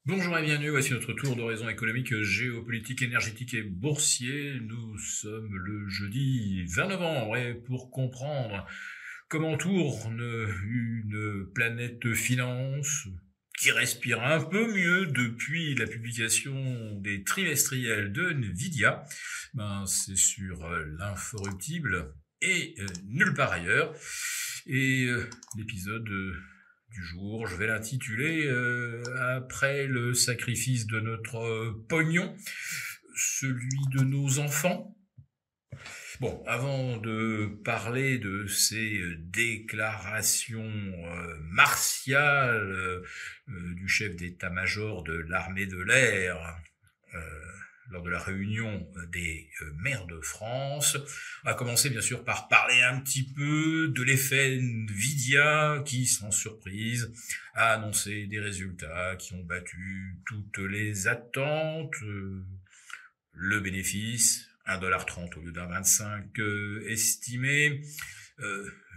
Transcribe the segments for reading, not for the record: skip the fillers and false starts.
Bonjour et bienvenue, voici notre tour d'horizon économique, géopolitique, énergétique et boursier. Nous sommes le jeudi 20 novembre et pour comprendre comment tourne une planète finance qui respire un peu mieux depuis la publication des trimestriels de Nvidia, c'est sur l'inforruptible et nulle part ailleurs. Et l'épisode du jour, je vais l'intituler après le sacrifice de notre pognon, celui de nos enfants. Bon, avant de parler de ces déclarations martiales du chef d'état-major de l'armée de l'air lors de la réunion des maires de France, on va commencer bien sûr par parler un petit peu de l'effet Nvidia qui, sans surprise, a annoncé des résultats qui ont battu toutes les attentes. Le bénéfice, 1,30 $ au lieu d'un 25 estimé.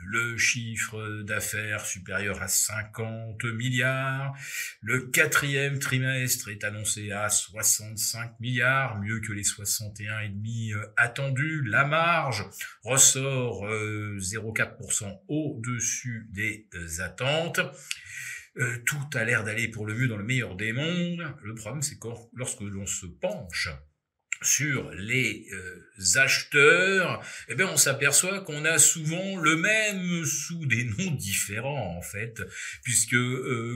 Le chiffre d'affaires supérieur à 50 milliards. Le quatrième trimestre est annoncé à 65 milliards, mieux que les 61,5 attendus. La marge ressort 0,4% au-dessus des attentes. Tout a l'air d'aller pour le mieux dans le meilleur des mondes. Le problème, c'est que lorsque l'on se penche sur les acheteurs, on s'aperçoit qu'on a souvent le même sous des noms différents en fait, puisque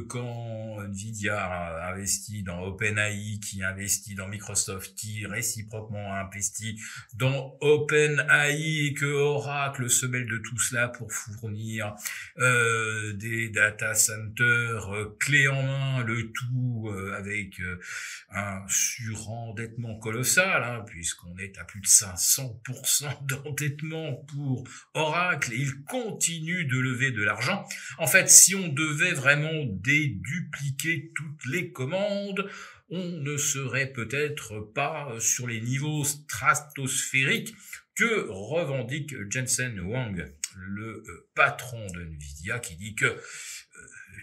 quand Nvidia a investi dans OpenAI, qui investit dans Microsoft, qui réciproquement a investi dans OpenAI, et que Oracle se mêle de tout cela pour fournir des data centers clés en main, le tout avec un surendettement colossal, puisqu'on est à plus de 500% d'endettement pour Oracle, et il continue de lever de l'argent. En fait, si on devait vraiment dédupliquer toutes les commandes, on ne serait peut-être pas sur les niveaux stratosphériques que revendique Jensen Huang, le patron de Nvidia, qui dit que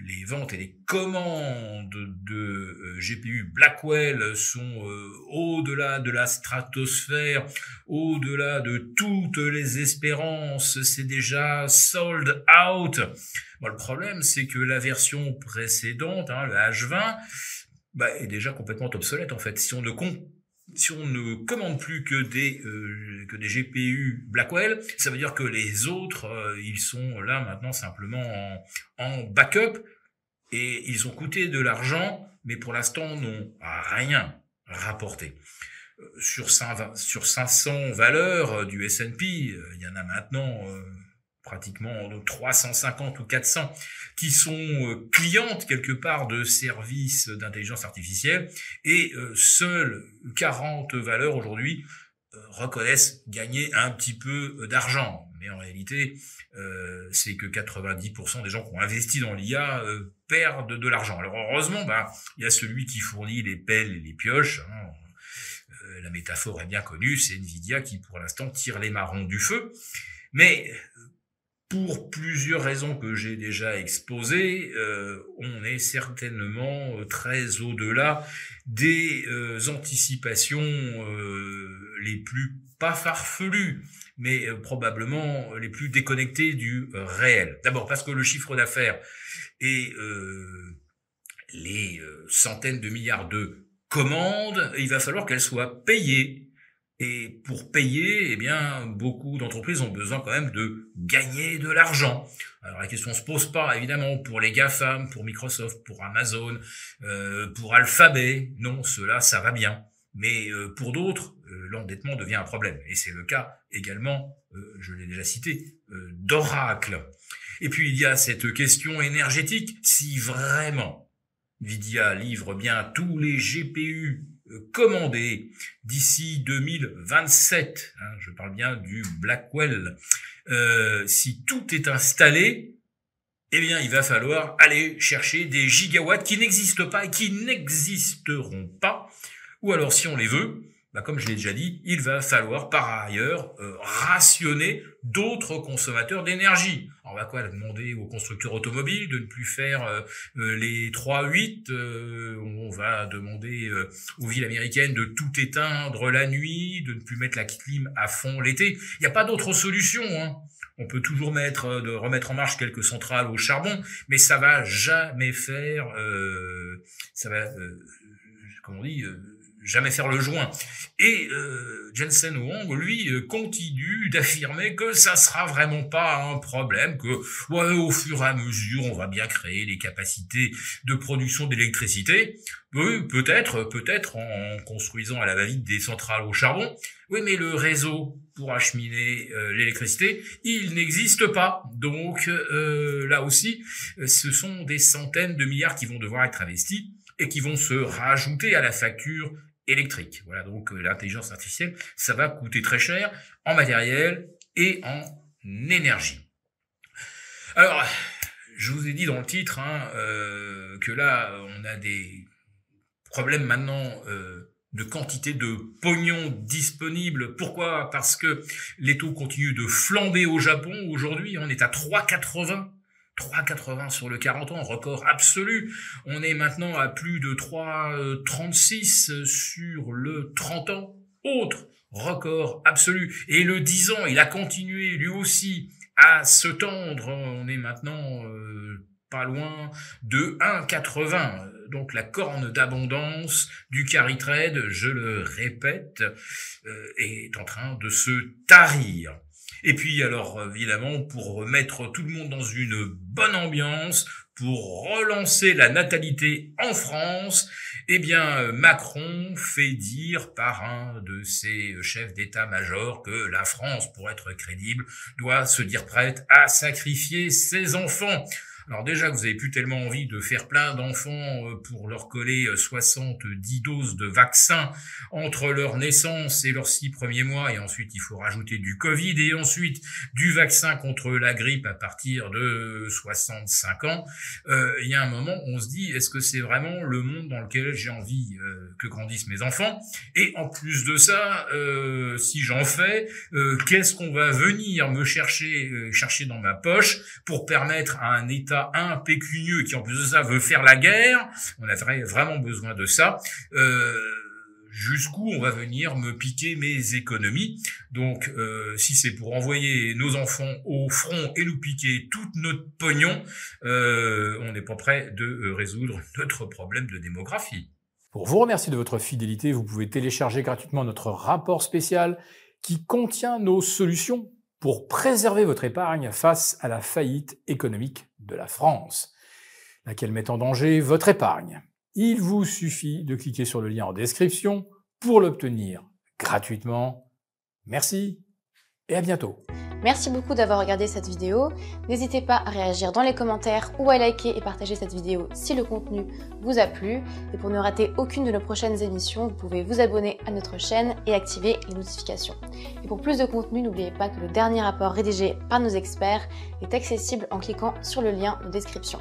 les ventes et les commandes de GPU Blackwell sont au-delà de la stratosphère, au-delà de toutes les espérances, c'est déjà sold out. Bon, le problème, c'est que la version précédente, le H20, est déjà complètement obsolète en fait. Si on ne commande plus que des GPU Blackwell, ça veut dire que les autres, ils sont là maintenant simplement en backup, et ils ont coûté de l'argent, mais pour l'instant n'ont rien rapporté. Sur 500 valeurs du S&P, il y en a maintenant pratiquement 350 ou 400 qui sont clientes quelque part de services d'intelligence artificielle, et seules 40 valeurs aujourd'hui reconnaissent gagner un petit peu d'argent. Mais en réalité, c'est que 90% des gens qui ont investi dans l'IA perdent de l'argent. Alors heureusement, il y a celui qui fournit les pelles et les pioches. La métaphore est bien connue, c'est Nvidia qui pour l'instant tire les marrons du feu. Mais pour plusieurs raisons que j'ai déjà exposées, on est certainement très au-delà des anticipations les plus pas farfelues, mais probablement les plus déconnectées du réel. D'abord parce que le chiffre d'affaires et les centaines de milliards de commandes, il va falloir qu'elles soient payées. Et pour payer, beaucoup d'entreprises ont besoin quand même de gagner de l'argent. Alors la question se pose pas, évidemment, pour les GAFAM, pour Microsoft, pour Amazon, pour Alphabet. Non, cela, ça va bien. Mais pour d'autres, l'endettement devient un problème. Et c'est le cas également, je l'ai déjà cité, d'Oracle. Et puis il y a cette question énergétique. Si vraiment Nvidia livre bien tous les GPU commandés d'ici 2027, je parle bien du Blackwell, si tout est installé, il va falloir aller chercher des gigawatts qui n'existent pas et qui n'existeront pas, ou alors si on les veut, comme je l'ai déjà dit, il va falloir par ailleurs rationner d'autres consommateurs d'énergie. On va demander aux constructeurs automobiles de ne plus faire les 3-8, on va demander aux villes américaines de tout éteindre la nuit, de ne plus mettre la clim à fond l'été. Il n'y a pas d'autre solution, hein. On peut toujours remettre en marche quelques centrales au charbon, mais ça va jamais faire, jamais faire le joint. Et Jensen Huang, lui, continue d'affirmer que ça sera vraiment pas un problème, que au fur et à mesure, on va bien créer les capacités de production d'électricité. Oui, peut-être en construisant à la va-vite des centrales au charbon. Oui, mais le réseau pour acheminer l'électricité, il n'existe pas. Donc là aussi, ce sont des centaines de milliards qui vont devoir être investis et qui vont se rajouter à la facture électrique. Voilà, donc l'intelligence artificielle, ça va coûter très cher en matériel et en énergie. Alors, je vous ai dit dans le titre que là, on a des problèmes maintenant de quantité de pognon disponible. Pourquoi? Parce que les taux continuent de flamber au Japon. Aujourd'hui, on est à 3,80 sur le 40 ans, record absolu. On est maintenant à plus de 3,36 sur le 30 ans, autre record absolu. Et le 10 ans, il a continué lui aussi à se tendre. On est maintenant pas loin de 1,80. Donc la corne d'abondance du carry trade, je le répète, est en train de se tarir. Et puis alors évidemment, pour mettre tout le monde dans une bonne ambiance, pour relancer la natalité en France, eh bien Macron fait dire par un de ses chefs d'état-major que la France, pour être crédible, doit se dire prête à sacrifier ses enfants. Alors déjà que vous avez plus tellement envie de faire plein d'enfants pour leur coller 70 doses de vaccin entre leur naissance et leurs 6 premiers mois, et ensuite il faut rajouter du Covid, et ensuite du vaccin contre la grippe à partir de 65 ans, il y a un moment où on se dit, est-ce que c'est vraiment le monde dans lequel j'ai envie que grandissent mes enfants? Et en plus de ça, si j'en fais, qu'est-ce qu'on va venir me chercher dans ma poche pour permettre à un État pécunieux qui en plus de ça veut faire la guerre, on a vraiment besoin de ça, jusqu'où on va venir me piquer mes économies. Donc si c'est pour envoyer nos enfants au front et nous piquer tout notre pognon, on n'est pas prêt de résoudre notre problème de démographie. Pour vous remercier de votre fidélité, vous pouvez télécharger gratuitement notre rapport spécial qui contient nos solutions pour préserver votre épargne face à la faillite économique de la France, laquelle met en danger votre épargne. Il vous suffit de cliquer sur le lien en description pour l'obtenir gratuitement. Merci et à bientôt. Merci beaucoup d'avoir regardé cette vidéo. N'hésitez pas à réagir dans les commentaires ou à liker et partager cette vidéo si le contenu vous a plu. Et pour ne rater aucune de nos prochaines émissions, vous pouvez vous abonner à notre chaîne et activer les notifications. Et pour plus de contenu, n'oubliez pas que le dernier rapport rédigé par nos experts est accessible en cliquant sur le lien de description.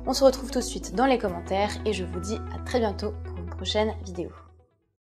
On se retrouve tout de suite dans les commentaires et je vous dis à très bientôt pour une prochaine vidéo.